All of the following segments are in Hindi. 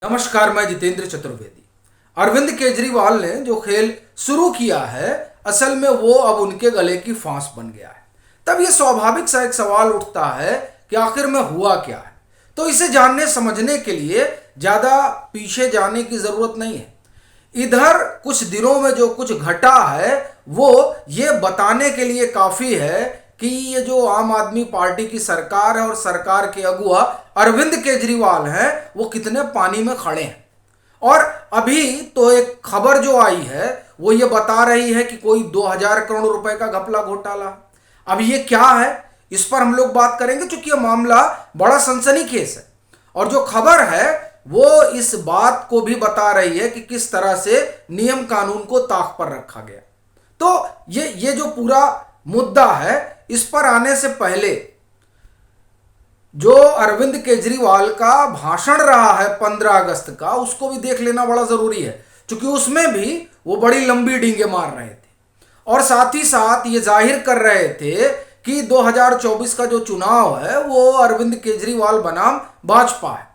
नमस्कार, मैं जितेंद्र चतुर्वेदी। अरविंद केजरीवाल ने जो खेल शुरू किया है, असल में वो अब उनके गले की फांस बन गया है। तब ये स्वाभाविक सा एक सवाल उठता है कि आखिर में हुआ क्या है। तो इसे जानने समझने के लिए ज़्यादा पीछे जाने की ज़रूरत नहीं है। इधर कुछ दिनों में जो कुछ घटा है वो ये बताने के लिए काफ़ी है कि ये जो आम आदमी पार्टी की सरकार है और सरकार के अगुआ अरविंद केजरीवाल हैं वो कितने पानी में खड़े हैं। और अभी तो एक खबर जो आई है वो ये बता रही है कि कोई 2000 करोड़ रुपए का घपला घोटाला। अब ये क्या है, इस पर हम लोग बात करेंगे, क्योंकि यह मामला बड़ा सनसनीखेज है। और जो खबर है वो इस बात को भी बता रही है कि किस तरह से नियम कानून को ताक पर रखा गया। तो ये जो पूरा मुद्दा है, इस पर आने से पहले जो अरविंद केजरीवाल का भाषण रहा है 15 अगस्त का, उसको भी देख लेना बड़ा जरूरी है, क्योंकि उसमें भी वो बड़ी लंबी डींगे मार रहे थे और साथ ही साथ ये जाहिर कर रहे थे कि 2024 का जो चुनाव है वो अरविंद केजरीवाल बनाम भाजपा है।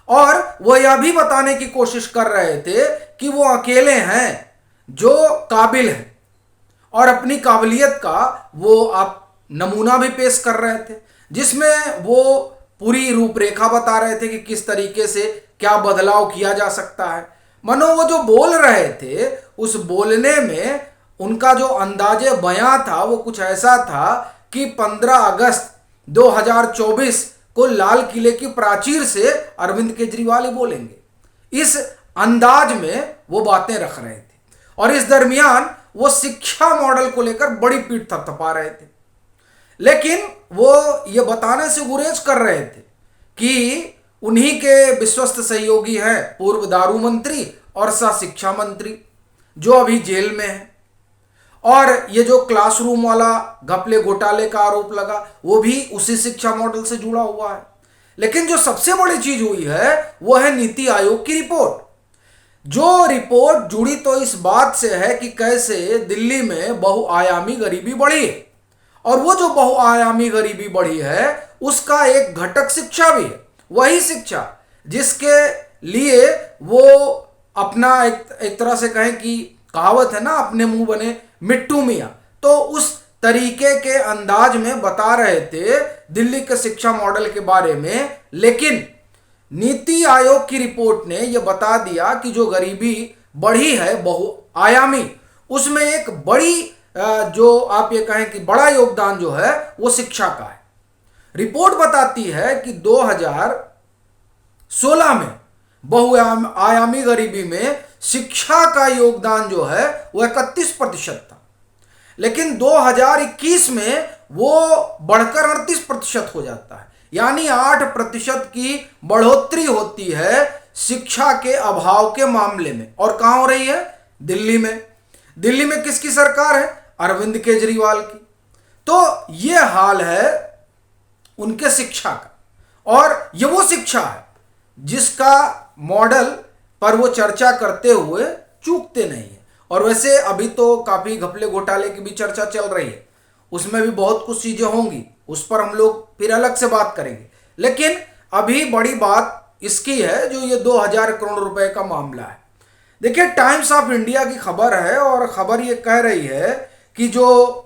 और वो यह भी बताने की कोशिश कर रहे थे कि वो अकेले हैं जो काबिल हैं, और अपनी काबिलियत का वो आप नमूना भी पेश कर रहे थे, जिसमें वो पूरी रूपरेखा बता रहे थे कि किस तरीके से क्या बदलाव किया जा सकता है। मनो वो जो बोल रहे थे उस बोलने में उनका जो अंदाजे बयां था वो कुछ ऐसा था कि 15 अगस्त 2024 को लाल किले की प्राचीर से अरविंद केजरीवाल ही बोलेंगे, इस अंदाज में वो बातें रख रहे थे। और इस दरमियान वो शिक्षा मॉडल को लेकर बड़ी पीठ थपथपा रहे थे, लेकिन वो ये बताने से गुरेज कर रहे थे कि उन्हीं के विश्वस्त सहयोगी हैं पूर्व दारू मंत्री और सह शिक्षा मंत्री जो अभी जेल में है। और ये जो क्लासरूम वाला घपले घोटाले का आरोप लगा वो भी उसी शिक्षा मॉडल से जुड़ा हुआ है। लेकिन जो सबसे बड़ी चीज हुई है वो है नीति आयोग की रिपोर्ट। जो रिपोर्ट जुड़ी तो इस बात से है कि कैसे दिल्ली में बहुआयामी गरीबी बढ़ी है, और वो जो बहुआयामी गरीबी बढ़ी है उसका एक घटक शिक्षा भी है। वही शिक्षा जिसके लिए वो अपना एक तरह से कहें कि कहावत है ना, अपने मुंह बने मिट्टू मियां, तो उस तरीके के अंदाज में बता रहे थे दिल्ली के शिक्षा मॉडल के बारे में। लेकिन नीति आयोग की रिपोर्ट ने यह बता दिया कि जो गरीबी बढ़ी है बहुआयामी, उसमें एक बड़ी जो आप ये कहें कि बड़ा योगदान जो है वो शिक्षा का है। रिपोर्ट बताती है कि 2016 में बहुआयामी गरीबी में शिक्षा का योगदान जो है वो 31% था, लेकिन 2021 में वो बढ़कर 38% हो जाता है। यानी 8% की बढ़ोतरी होती है शिक्षा के अभाव के मामले में। और कहां हो रही है? दिल्ली में। दिल्ली में किसकी सरकार है? अरविंद केजरीवाल की। तो ये हाल है उनके शिक्षा का, और ये वो शिक्षा है जिसका मॉडल पर वो चर्चा करते हुए चूकते नहीं है। और वैसे अभी तो काफी घपले घोटाले की भी चर्चा चल रही है, उसमें भी बहुत कुछ चीजें होंगी, उस पर हम लोग फिर अलग से बात करेंगे। लेकिन अभी बड़ी बात इसकी है जो ये 2000 करोड़ रुपए का मामला है। देखिए, टाइम्स ऑफ इंडिया की खबर है और खबर ये कह रही है कि जो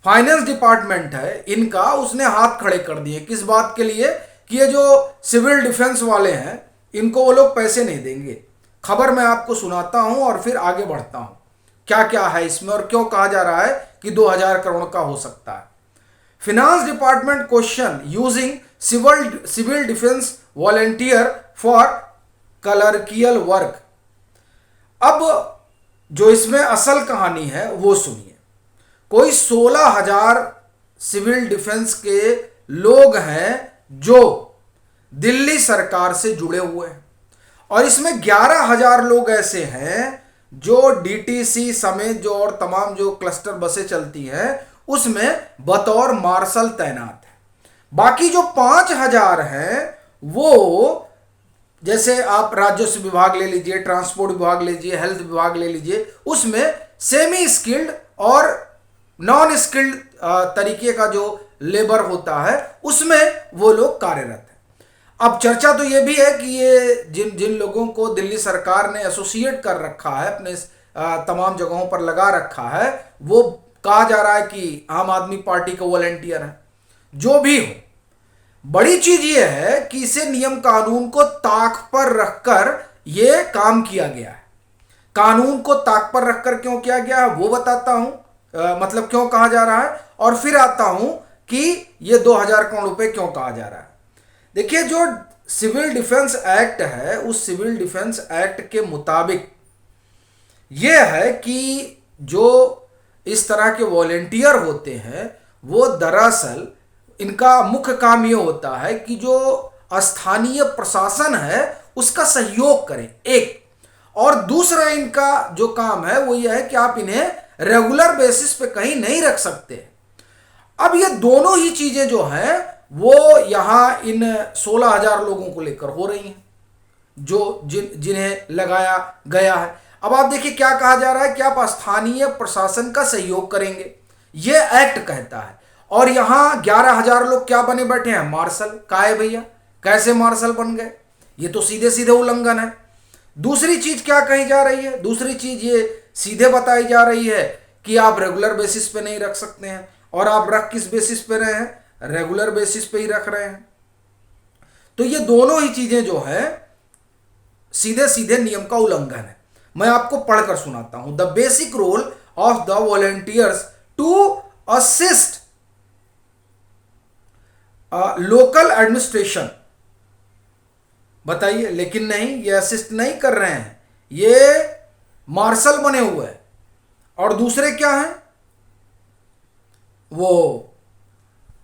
फाइनेंस डिपार्टमेंट है इनका, उसने हाथ खड़े कर दिए। किस बात के लिए? कि ये जो सिविल डिफेंस वाले हैं इनको वो लोग पैसे नहीं देंगे। खबर मैं आपको सुनाता हूं और फिर आगे बढ़ता हूं क्या क्या है इसमें और क्यों कहा जा रहा है कि 2000 करोड़ का हो सकता है। Finance department question using civil defence volunteer for clerical work. अब जो इसमें असल कहानी है वो सुनिए। कोई 16,000 सिविल डिफेंस के लोग हैं जो दिल्ली सरकार से जुड़े हुए हैं, और इसमें 11,000 लोग ऐसे हैं जो डीटीसी समेत जो और तमाम जो क्लस्टर बसें चलती हैं उसमें बतौर मार्शल तैनात है। बाकी जो 5,000 हैं वो, जैसे आप राजस्व विभाग ले लीजिए, ट्रांसपोर्ट विभाग ले लीजिए, हेल्थ विभाग ले लीजिए, उसमें सेमी स्किल्ड और नॉन स्किल्ड तरीके का जो लेबर होता है उसमें वो लोग कार्यरत हैं। अब चर्चा तो ये भी है कि ये जिन जिन लोगों को दिल्ली सरकार ने एसोसिएट कर रखा है, अपने तमाम जगहों पर लगा रखा है, वो कहा जा रहा है कि आम आदमी पार्टी के वॉलंटियर हैं। जो भी हो, बड़ी चीज ये है कि इसे नियम कानून को ताक पर रखकर ये काम किया गया है। कानून को ताक पर रखकर क्यों किया गया है वो बताता हूं, मतलब क्यों कहा जा रहा है, और फिर आता हूं कि ये 2000 करोड़ रुपए क्यों कहा जा रहा है। देखिए, जो सिविल डिफेंस एक्ट है, उस सिविल डिफेंस एक्ट के मुताबिक यह है कि जो इस तरह के वॉलेंटियर होते हैं वो दरअसल इनका मुख्य काम यह होता है कि जो स्थानीय प्रशासन है उसका सहयोग करें, एक, और दूसरा इनका जो काम है वो यह है कि आप इन्हें रेगुलर बेसिस पे कहीं नहीं रख सकते। अब ये दोनों ही चीजें जो हैं वो यहां इन 16,000 लोगों को लेकर हो रही हैं जो जिन्हें लगाया गया है। अब आप देखिए क्या कहा जा रहा है कि आप स्थानीय प्रशासन का सहयोग करेंगे, ये एक्ट कहता है, और यहां 11,000 लोग क्या बने बैठे हैं, मार्शल। का है भैया, कैसे मार्शल बन गए? ये तो सीधे सीधे उल्लंघन है। दूसरी चीज क्या कही जा रही है, दूसरी चीज ये सीधे बताई जा रही है कि आप रेगुलर बेसिस पे नहीं रख सकते हैं, और आप रख किस बेसिस पे रहे हैं, रेगुलर बेसिस पे ही रख रहे हैं। तो ये दोनों ही चीजें जो है सीधे सीधे नियम का उल्लंघन है। मैं आपको पढ़कर सुनाता हूं। The basic role of the volunteers to assist local administration. बताइए, लेकिन नहीं, ये असिस्ट नहीं कर रहे हैं, ये मार्शल बने हुए हैं, और दूसरे क्या हैं, वो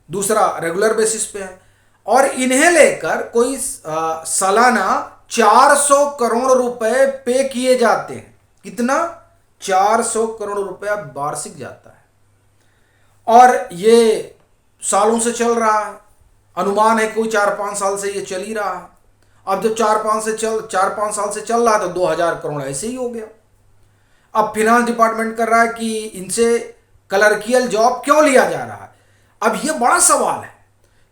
दूसरा रेगुलर बेसिस पे है, और इन्हें लेकर कोई सालाना 400 करोड़ रुपए पे किए जाते हैं। कितना? 400 करोड़ रुपया वार्षिक जाता है, और ये सालों से चल रहा है। अनुमान है कोई 4-5 साल से ये चल ही रहा है। अब जब 4-5 साल से चल रहा है तो 2000 करोड़ ऐसे ही हो गया। अब फिनांस डिपार्टमेंट कर रहा है कि इनसे क्लर्कियल जॉब क्यों लिया जा रहा है। अब ये बड़ा सवाल है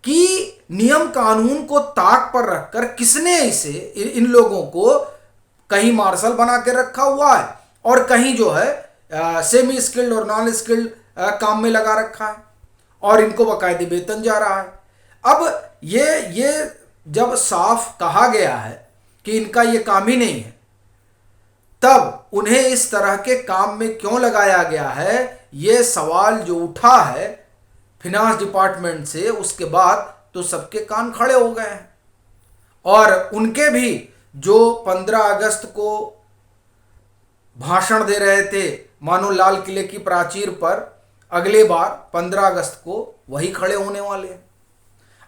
कि नियम कानून को ताक पर रखकर किसने इसे इन लोगों को कहीं मार्शल बना के रखा हुआ है, और कहीं जो है सेमी स्किल्ड और नॉन स्किल्ड काम में लगा रखा है, और इनको बाकायदे वेतन जा रहा है। अब ये जब साफ कहा गया है कि इनका ये काम ही नहीं है, तब उन्हें इस तरह के काम में क्यों लगाया गया है, ये सवाल जो उठा है फिनांस डिपार्टमेंट से, उसके बाद तो सबके कान खड़े हो गए हैं। और उनके भी जो 15 अगस्त को भाषण दे रहे थे मानो लाल किले की प्राचीर पर, अगले बार 15 अगस्त को वही खड़े होने वाले हैं।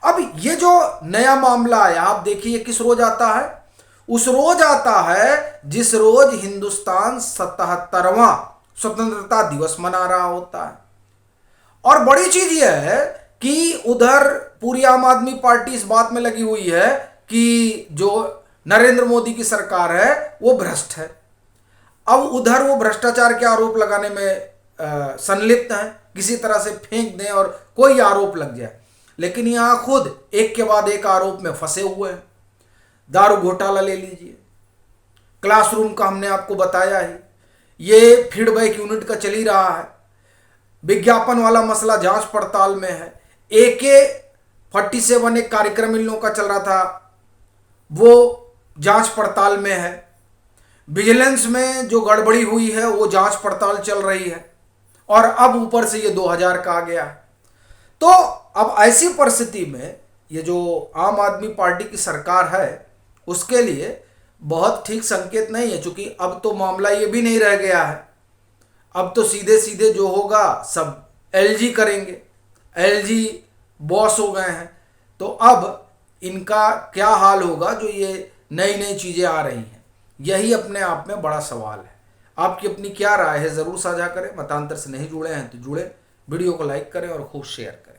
अब ये जो नया मामला है, आप देखिए किस रोज आता है, उस रोज आता है जिस रोज हिंदुस्तान 77वां स्वतंत्रता दिवस मना रहा होता है। और बड़ी चीज यह है कि उधर पूरी आम आदमी पार्टी इस बात में लगी हुई है कि जो नरेंद्र मोदी की सरकार है वो भ्रष्ट है। अब उधर वो भ्रष्टाचार के आरोप लगाने में संलिप्त हैं, किसी तरह से फेंक दें और कोई आरोप लग जाए, लेकिन यहां खुद एक के बाद एक आरोप में फंसे हुए हैं। दारू घोटाला ले लीजिए, क्लासरूम का हमने आपको बताया ही, ये फीडबैक यूनिट का चल ही रहा है, विज्ञापन वाला मसला जांच पड़ताल में है, AK-47 एक कार्यक्रम इन लोगों का चल रहा था वो जांच पड़ताल में है, विजिलेंस में जो गड़बड़ी हुई है वो जांच पड़ताल चल रही है, और अब ऊपर से ये 2000 का आ गया है। तो अब ऐसी परिस्थिति में ये जो आम आदमी पार्टी की सरकार है उसके लिए बहुत ठीक संकेत नहीं है, क्योंकि अब तो मामला ये भी नहीं रह गया है। अब तो सीधे सीधे जो होगा सब LG करेंगे, LG बॉस हो गए हैं। तो अब इनका क्या हाल होगा जो ये नई नई चीज़ें आ रही हैं, यही अपने आप में बड़ा सवाल है। आपकी अपनी क्या राय है ज़रूर साझा करें। मतांतर से नहीं जुड़े हैं तो जुड़े, वीडियो को लाइक करें और खूब शेयर करें।